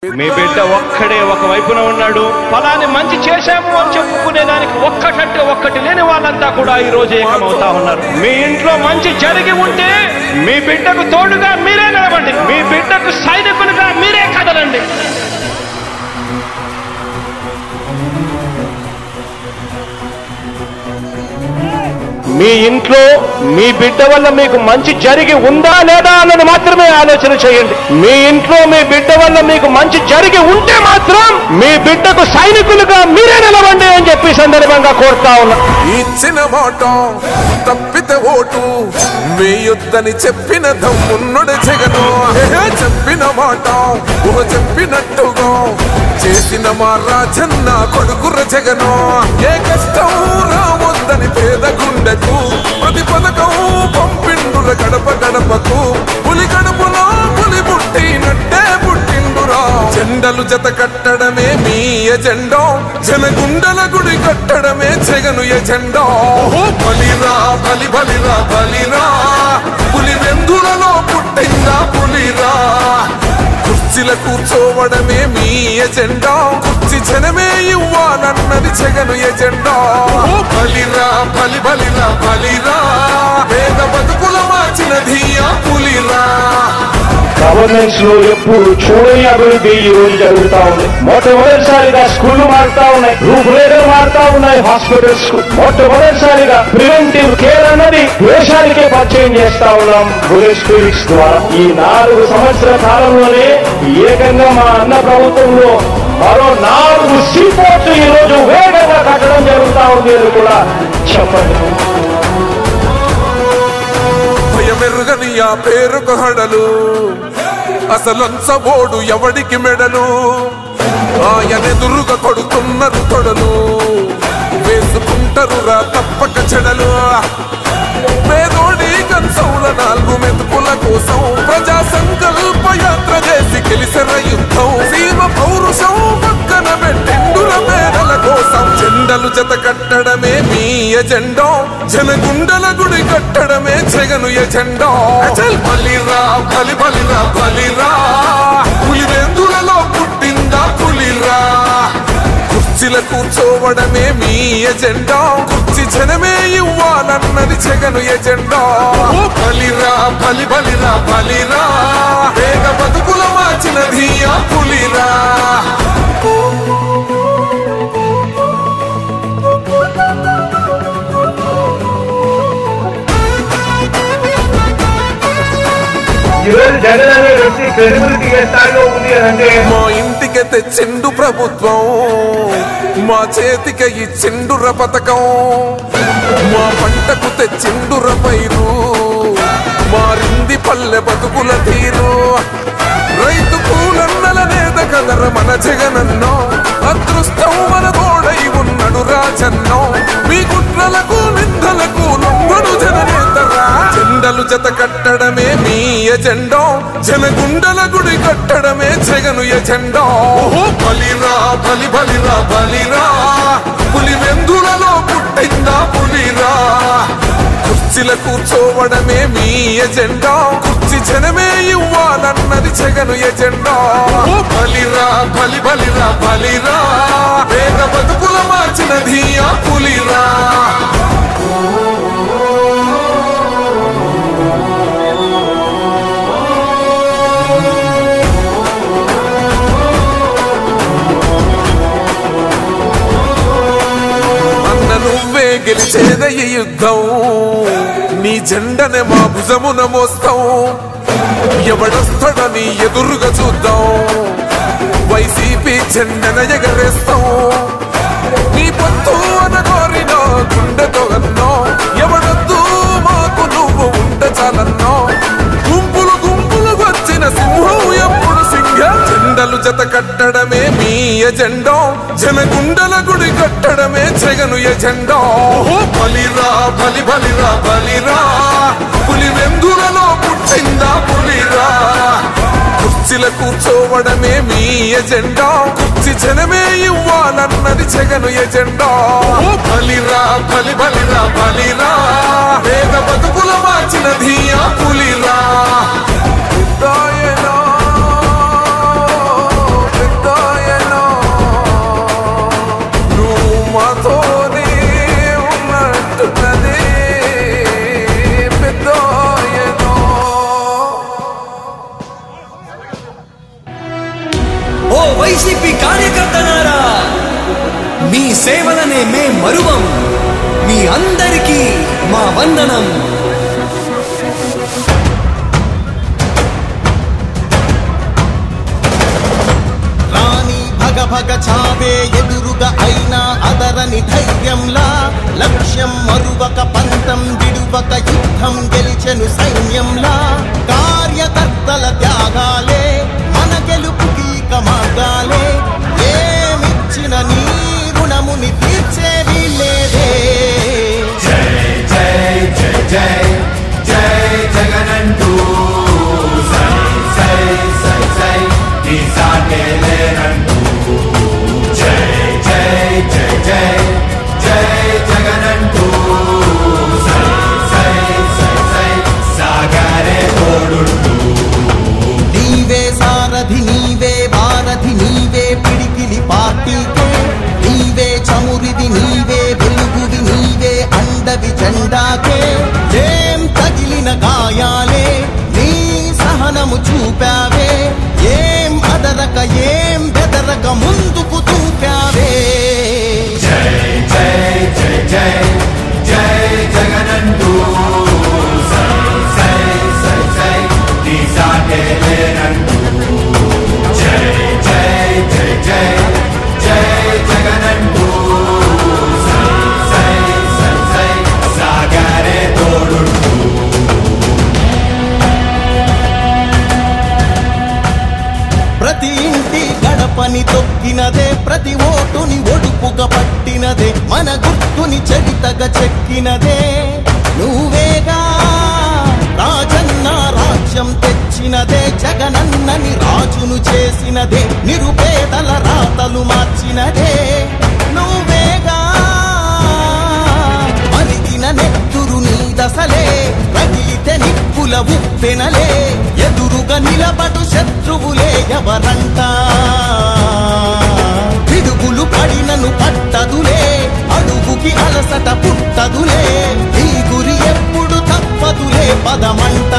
మీ బిడ్డ ఒక్కడే ఒక వైపున ఉన్నాడు. ఫలాన్ని మంచి చేశాము అని చెప్పుకునేదానికి ఒక్కటంటే ఒక్కటి లేని వాళ్ళంతా కూడా ఈ రోజు ఏకమవుతా ఉన్నారు. మీ ఇంట్లో మంచి జరిగి ఉంటే మీ బిడ్డకు తోడుగా మీరే నిలబండి, మీ బిడ్డకు సైనికులుగా మీరే కదలండి. మీ ఇంట్లో మీ బిడ్డ వల్ల మీకు మంచి జరిగి ఉందా లేదా అన్నది మాత్రమే ఆలోచన చేయండి. మీ ఇంట్లో మీ బిడ్డ వల్ల మీకు మంచి జరిగి ఉంటే మాత్రం మీ బిడ్డకు సైనికులుగా మీరే నిలవండి అని చెప్పి సందర్భంగా కోరుతా ఉన్నా. ఇచ్చిన మాట తప్పితే ఓటు వేయొద్దని చెప్పిన దమ్మున్నడు జగను. చెప్పిన మాట చెప్పినట్టుగా చేసిన మా రాజన్న కొడుకుర జగను. ఏ కష్టం రావద్దని పేద గుండెకు ప్రతి పథకం పంపిండుర గడప గడపకు. పులి గడపలో పులి పుట్టినట్టే పుట్టిండురా. జెండలు జత కట్టడమే మీ ఎజెండా, జనగుండల గుడి కట్టడమే జగను ఎజెండా. బలిరా బలి బలిరా బలిరా, పులి వెందులలో పుట్టిందా పులిరా. కుర్చీల కూర్చోవడమే మీ ఎజెండా, కుర్చీ జనమే ఇవ్వాలన్నది జగను ఎజెండా. బలిరా బలి బలిరా బలిరా, పేద బతుకుల మార్చినది ఆ పులిరా. గవర్నెన్స్ లో ఎప్పుడు చూడని అభివృద్ధి ఈ రోజు జరుగుతా ఉంది. మొట్టమొదటిసారిగా స్కూళ్లు మారుతా ఉన్నాయి, రూపురేఖలు మారుతా ఉన్నాయి. హాస్పిటల్స్ కు మొట్టమొదటిసారిగా ప్రివెంటివ్ కేర్ అన్నది దేశానికే పరిచయం చేస్తా ఉన్నాం బుల్లెట్ క్లినిక్స్ ద్వారా. ఈ 4 సంవత్సరాల కాలంలోనే ఏకంగా మా అన్న ప్రభుత్వంలో మరో 4 సీపోర్ట్లు ఈ రోజు వేగంగా కట్టడం జరుగుతా ఉంది అని కూడా చెప్పండి. మెరుగని ఆ పేరుకు హడలు, అసలంచబోడు ఎవడికి మెడలు. ఆయనెదురుగా కొడుతున్నారు తొడలు, వేసుకుంటారు రా తప్పక చెడలు. పేదోడి కంచౌల 4 మెతుకుల కోసం ప్రజా సంకల్ప యాత్ర చేసి గెలిసిన యుద్ధం. సీమ పౌరుషం పక్కన పెట్టిండుల పేదల కోసం. జెండలు జత కట్టడమే మీ ఎజెండా, జనగుండల గుడి కట్టడమే జగను ఎజెండా. బలిరా బలి బలిరా బలిరా, పులి వెందులలో పుట్టిందా పులిరా. కుర్చీల కూర్చోవడమే మీ ఎజెండా, కుర్చీ జనమే ఇవ్వాలన్నది జగను ఎజెండా. బలిరా బలి బలిరా బలిరా, పేద బతుకుల మార్చినది ఆ పులిరా. జగన్ అనే వ్యక్తి క్రెడిబిలిటీ ఏ స్థాయిలో ఉంది అంటే మా ఇంటికి తెచ్చిండు ప్రభుత్వం, మా చేతికి ఇచ్చిండుర పథకం. మా పంటకు తెచ్చిండుర పైరు, మారింది పల్లె బతుకుల తీరు. రైతు పూలన్నల నేత కదర మన జగనన్నో, అదృష్టం మన తోడై ఉన్నడు రాజన్నో. మీ కుట్రలకు నిందలకు లొంగడు జననేతరా. జెండలు జత కట్టడమే మీ ఎజెండా, జనగుండల గుడి కట్టడమే జగను ఎజెండా. బలిరా బలి బలిరా బలిరా, పులి వెందులలో పుట్టిందా పులిరా. కుర్చీల కూర్చోవడమే మీ ఎజెండా, కుర్చీ జనమే ఇవ్వాలన్నది జగను ఎజెండా. బలిరా బలి బలిరా బలిరా, పేద బతుకుల మార్చినది ఆ పులిరా. నువ్వే గెలిచేద ఈ యుద్ధం, నీ జెండనే మా భుజమున మోస్తాం. ఎవడొస్తాడని ఎదురుగా చూద్దాం, వైసీపీ జెండన ఎగరేస్తాం. నీ పొత్తు అనగోరినో గుండెతో అన్నో, ఎవడొద్దు మాకు నువ్వు ఉంటే చాలన్నో. గుంపులు గుంపులు వచ్చిన సింహం ఎప్పుడు సింహం. జెండలు జత కట్టడమే మీ ఎజెండా, జనగుండల గుడి కట్టడమే జగను ఎజెండా. బలిరా బలి బలిరా బలిరా, పులి వెందులలో పుట్టిందా పులిరా. కుర్చీల కూర్చోవడమే మీ ఎజెండా, కుర్చీ జనమే ఇవ్వాలన్నది జగను ఎజెండా. బలిరా బలి బలిరా బలిరా, పేద బతుకుల మార్చినది ఆ పులిరా. వైసీపీ కార్యకర్తలారా, మీ సేవలనే మే మరువం. మీ అందరికీ మా వందనం. భగ చావే ఎదురుగా అయినా అదరని ధైర్యంలా, లక్ష్యం మరువక పంతం విడువక యుద్ధం గెలిచెను సైన్యంలా. కార్యకర్తల త్యాగాలే మన గెలుపుకి మార్గాలే. ఏమిచ్చిన నీ రుణముని తీర్చేది లేదే. జై జై జై జై జై జగనంటూ సై సై సై సై ఈ సాటే లేనంటూ. జై జై జై జై జై జగనంటూ సై సై సై సై సాగరే తోడుంటూ. నీవే సారథి నీవే వారధి నీవే పిడికిలి పార్టీకే. నీవే చమురిది నీవే వెలుగువి నీవే అండవి జెండాకే. ఏం తగిలిన గాయాలే నీ సహనము చూపావే. ఏం అదరక ఏం బెదరక ముందుకు చూపావే. జై జై జై జై జై జగనంటూ సై సై సై సై ఈ సాటే లేనంటూ. జై జై జై జై జై జగనంటూ సై సై సై సై సాగరే తోడుంటూ. ప్రతి ఇంటి గడపని తొక్కినదే, ప్రతి ఓటుని ఒడుపుగా పట్టినదే, మన గుర్తుని చరితగా చెక్కినదే నువ్వేగా. రాజన్న రాజ్యం తెచ్చినదే, జగనన్నని రాజును చేసినదే, నిరుపేదల రాతలు మార్చినదే నువ్వేగా. మరిగిన నెత్తురు నీ దశలే, రగిలితే నిప్పుల ఉప్పెనలే. ఎదురుగా నిలబడు శత్రువులే ఎవరంట. పిడుగులు పడినను పట్టదులే, అడుగుకి అలసట పుట్టదులే. ఈ గురి ఎప్పుడు తప్పదులే పదమంట.